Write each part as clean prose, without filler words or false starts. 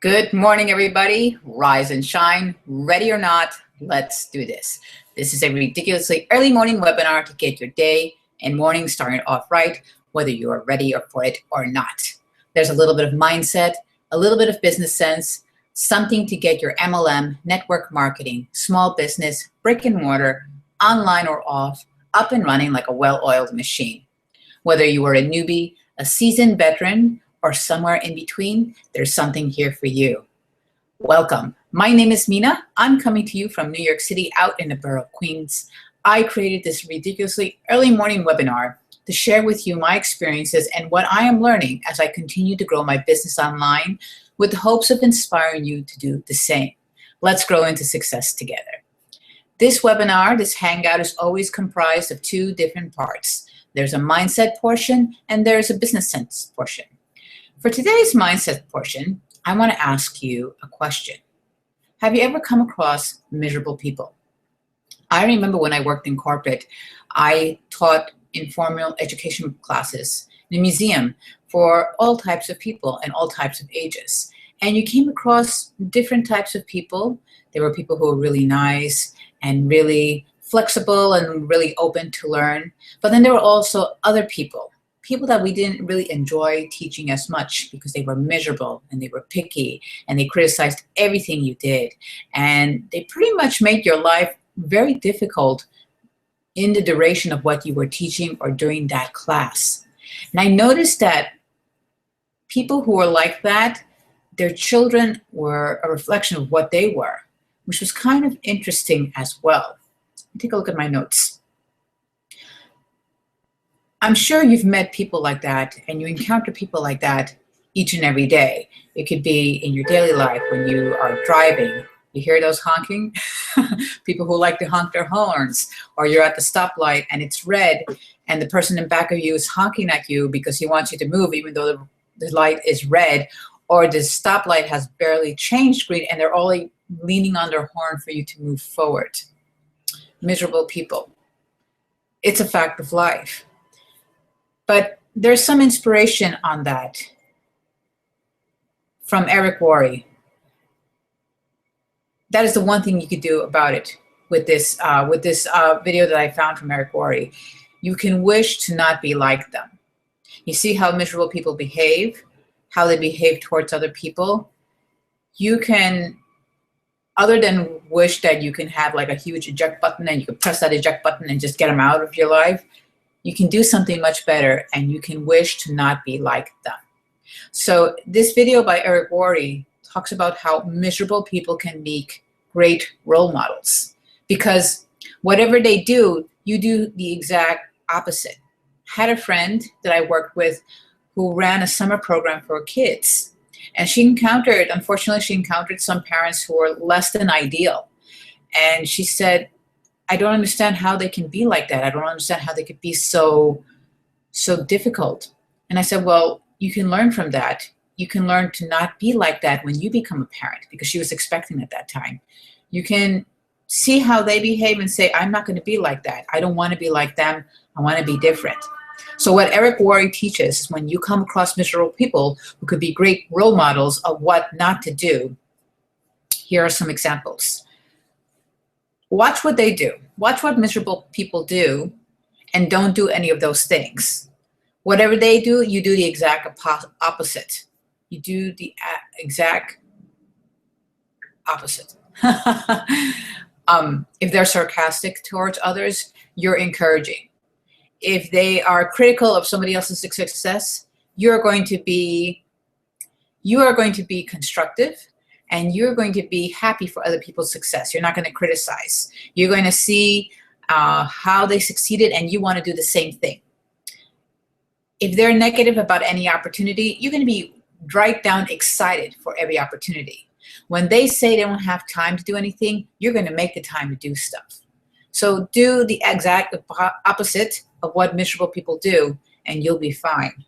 Good morning, everybody. Rise and shine. Ready or not, let's do this. This is a ridiculously early morning webinar to get your day and morning starting off right, whether you are ready for it or not. There's a little bit of mindset, a little bit of business sense, something to get your MLM, network marketing, small business, brick and mortar, online or off, up and running like a well-oiled machine. Whether you are a newbie, a seasoned veteran, or somewhere in between, there's something here for you. Welcome. My name is Mina. I'm coming to you from New York City, out in the borough of Queens. I created this ridiculously early morning webinar to share with you my experiences and what I am learning as I continue to grow my business online with the hopes of inspiring you to do the same. Let's grow into success together. This webinar, this hangout, is always comprised of two different parts. There's a mindset portion and there's a business sense portion. For today's mindset portion, I want to ask you a question. Have you ever come across miserable people? I remember when I worked in corporate, I taught informal education classes in a museum for all types of people and all types of ages. And you came across different types of people. There were people who were really nice and really flexible and really open to learn. But then there were also other people that we didn't really enjoy teaching as much because they were miserable and they were picky and they criticized everything you did. And they pretty much made your life very difficult in the duration of what you were teaching or during that class. And I noticed that people who were like that, their children were a reflection of what they were, which was kind of interesting as well. Take a look at my notes. I'm sure you've met people like that and you encounter people like that each and every day. It could be in your daily life when you are driving. You hear those honking? People who like to honk their horns. Or you're at the stoplight and it's red and the person in back of you is honking at you because he wants you to move even though the light is red. Or the stoplight has barely changed green and they're only leaning on their horn for you to move forward. Miserable people. It's a fact of life. But there's some inspiration on that from Eric Worre. That is the one thing you could do about it with this video that I found from Eric Worre. You can wish to not be like them. You see how miserable people behave, how they behave towards other people. You can, other than wish that you can have like a huge eject button and you can press that eject button and just get them out of your life, you can do something much better and you can wish to not be like them. So this video by Eric Worre talks about how miserable people can make great role models because whatever they do, you do the exact opposite. I had a friend that I worked with who ran a summer program for kids. And unfortunately, she encountered some parents who were less than ideal. And she said, I don't understand how they can be like that. I don't understand how they could be so difficult. And I said, well, you can learn from that. You can learn to not be like that when you become a parent, because she was expecting at that time. You can see how they behave and say, I'm not going to be like that. I don't want to be like them. I want to be different. So what Eric Worre teaches is when you come across miserable people who could be great role models of what not to do, here are some examples. Watch what they do. Watch what miserable people do and don't do any of those things. Whatever they do, you do the exact opposite. You do the exact opposite. If they're sarcastic towards others, you're encouraging. If they are critical of somebody else's success, you are going to be constructive. And you're going to be happy for other people's success. You're not going to criticize. You're going to see how they succeeded and you want to do the same thing. If they're negative about any opportunity, you're going to be right down excited for every opportunity. When they say they don't have time to do anything, you're going to make the time to do stuff. So do the exact opposite of what miserable people do and you'll be fine.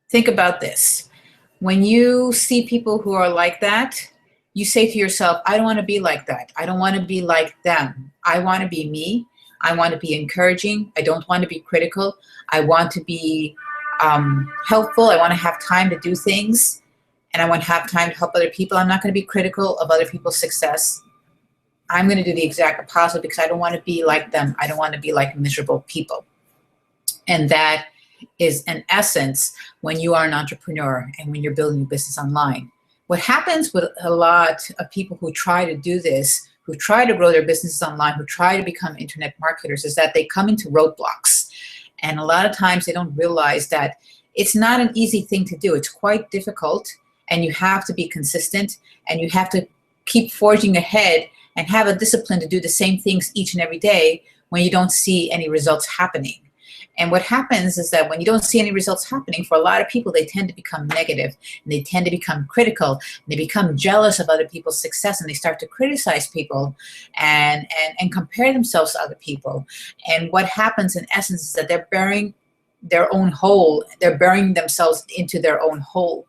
Think about this. When you see people who are like that, you say to yourself, I don't want to be like that. I don't want to be like them. I want to be me. I want to be encouraging. I don't want to be critical. I want to be helpful. I want to have time to do things, and I want to have time to help other people. I'm not going to be critical of other people's success. I'm going to do the exact opposite because I don't want to be like them. I don't want to be like miserable people. And that is, in essence, when you are an entrepreneur and when you're building your business online. What happens with a lot of people who try to do this, who try to grow their businesses online, who try to become internet marketers, is that they come into roadblocks. And a lot of times they don't realize that it's not an easy thing to do. It's quite difficult, and you have to be consistent, and you have to keep forging ahead and have a discipline to do the same things each and every day when you don't see any results happening. And what happens is that when you don't see any results happening, for a lot of people, they tend to become negative, and they tend to become critical, and they become jealous of other people's success, and they start to criticize people and compare themselves to other people. And what happens in essence is that they're burying their own hole. They're burying themselves into their own hole.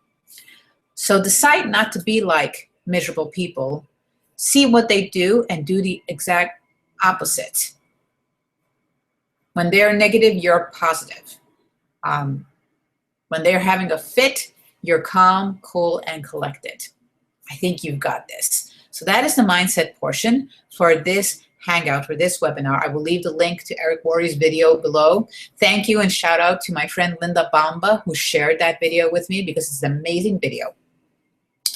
So decide not to be like miserable people. See what they do and do the exact opposite. When they're negative, you're positive. When they're having a fit, you're calm, cool, and collected. I think you've got this. So that is the mindset portion for this hangout, for this webinar. I will leave the link to Eric Worre's video below. Thank you and shout out to my friend Linda Bomba, who shared that video with me because it's an amazing video.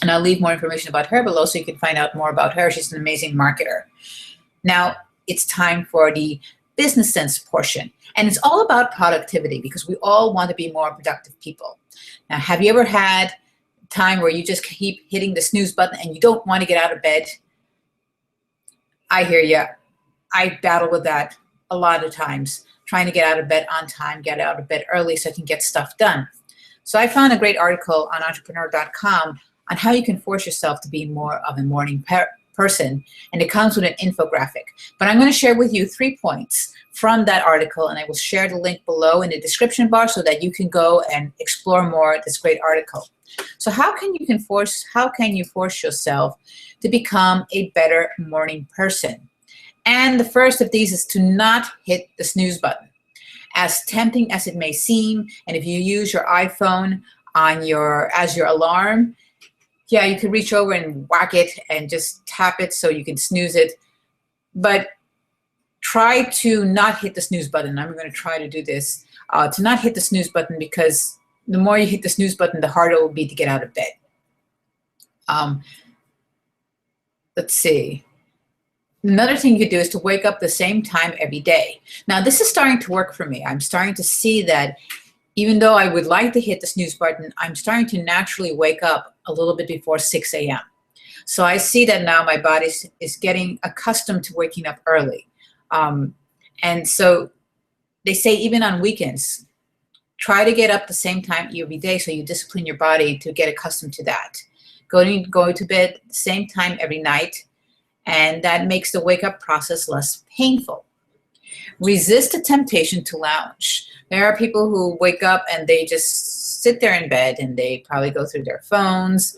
And I'll leave more information about her below so you can find out more about her. She's an amazing marketer. Now it's time for the business sense portion. And it's all about productivity because we all want to be more productive people. Now, have you ever had time where you just keep hitting the snooze button and you don't want to get out of bed? I hear you. I battle with that a lot of times, trying to get out of bed on time, get out of bed early so I can get stuff done. So I found a great article on entrepreneur.com on how you can force yourself to be more of a morning person, and it comes with an infographic. But I'm going to share with you 3 points from that article, and I will share the link below in the description bar so that you can go and explore more this great article. So how can you force yourself to become a better morning person? And the first of these is to not hit the snooze button. As tempting as it may seem, and if you use your iPhone as your alarm, yeah, you could reach over and whack it and just tap it so you can snooze it. But try to not hit the snooze button. I'm going to try to do this, to not hit the snooze button, because the more you hit the snooze button, the harder it will be to get out of bed. Let's see. Another thing you could do is to wake up the same time every day. Now, this is starting to work for me. I'm starting to see that even though I would like to hit the snooze button, I'm starting to naturally wake up a little bit before 6 a.m. So I see that now my body is getting accustomed to waking up early. And so they say even on weekends, try to get up the same time every day so you discipline your body to get accustomed to that. Go to bed the same time every night, and that makes the wake-up process less painful. Resist the temptation to lounge. There are people who wake up and they just sit there in bed and they probably go through their phones,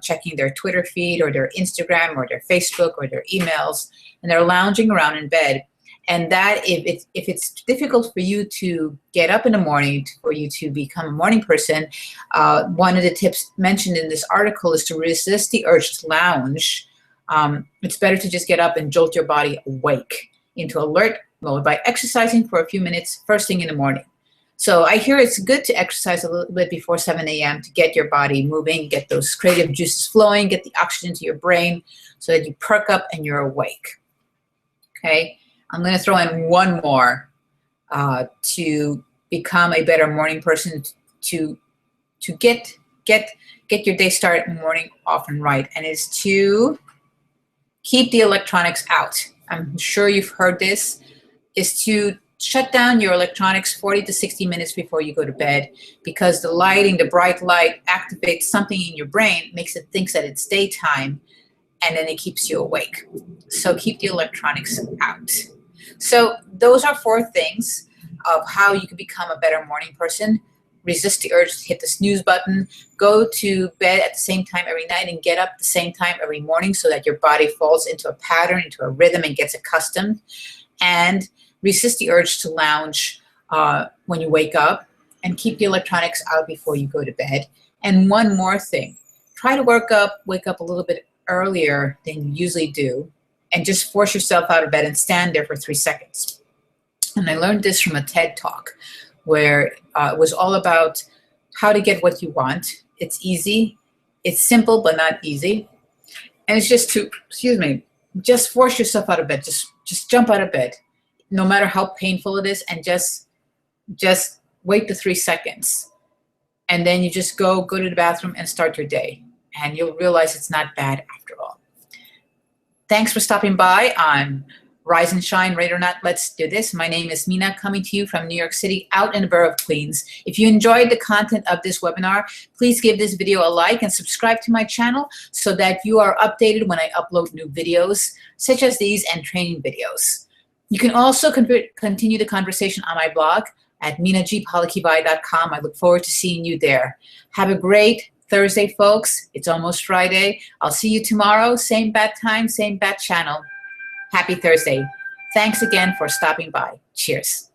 checking their Twitter feed or their Instagram or their Facebook or their emails, and they're lounging around in bed. And that, if it's difficult for you to get up in the morning, for you to become a morning person, one of the tips mentioned in this article is to resist the urge to lounge. It's better to just get up and jolt your body awake into alert mode by exercising for a few minutes first thing in the morning. So I hear it's good to exercise a little bit before 7 a.m. to get your body moving, get those creative juices flowing, get the oxygen to your brain so that you perk up and you're awake. Okay, I'm going to throw in one more to become a better morning person, to get your day started in the morning off and right, and is to keep the electronics out. I'm sure you've heard this, is to shut down your electronics 40 to 60 minutes before you go to bed, because the lighting, the bright light, activates something in your brain, makes it think that it's daytime, and then it keeps you awake. So keep the electronics out. So those are 4 things of how you can become a better morning person. Resist the urge to hit the snooze button, go to bed at the same time every night, and get up at the same time every morning so that your body falls into a pattern, into a rhythm, and gets accustomed. And resist the urge to lounge when you wake up, and keep the electronics out before you go to bed. And one more thing, try to wake up a little bit earlier than you usually do, and just force yourself out of bed and stand there for 3 seconds. And I learned this from a TED Talk where it was all about how to get what you want. It's easy. It's simple, but not easy. And it's just to, just force yourself out of bed. Just jump out of bed, no matter how painful it is, and just wait the 3 seconds. And then you just go to the bathroom and start your day. And you'll realize it's not bad after all. Thanks for stopping by on Rise and Shine, Ready or Not, Let's Do This. My name is Mina, coming to you from New York City, out in the borough of Queens. If you enjoyed the content of this webinar, please give this video a like and subscribe to my channel so that you are updated when I upload new videos, such as these and training videos. You can also continue the conversation on my blog at minagpolikivai.com. I look forward to seeing you there. Have a great Thursday, folks. It's almost Friday. I'll see you tomorrow, same bat time, same bat channel. Happy Thursday. Thanks again for stopping by. Cheers.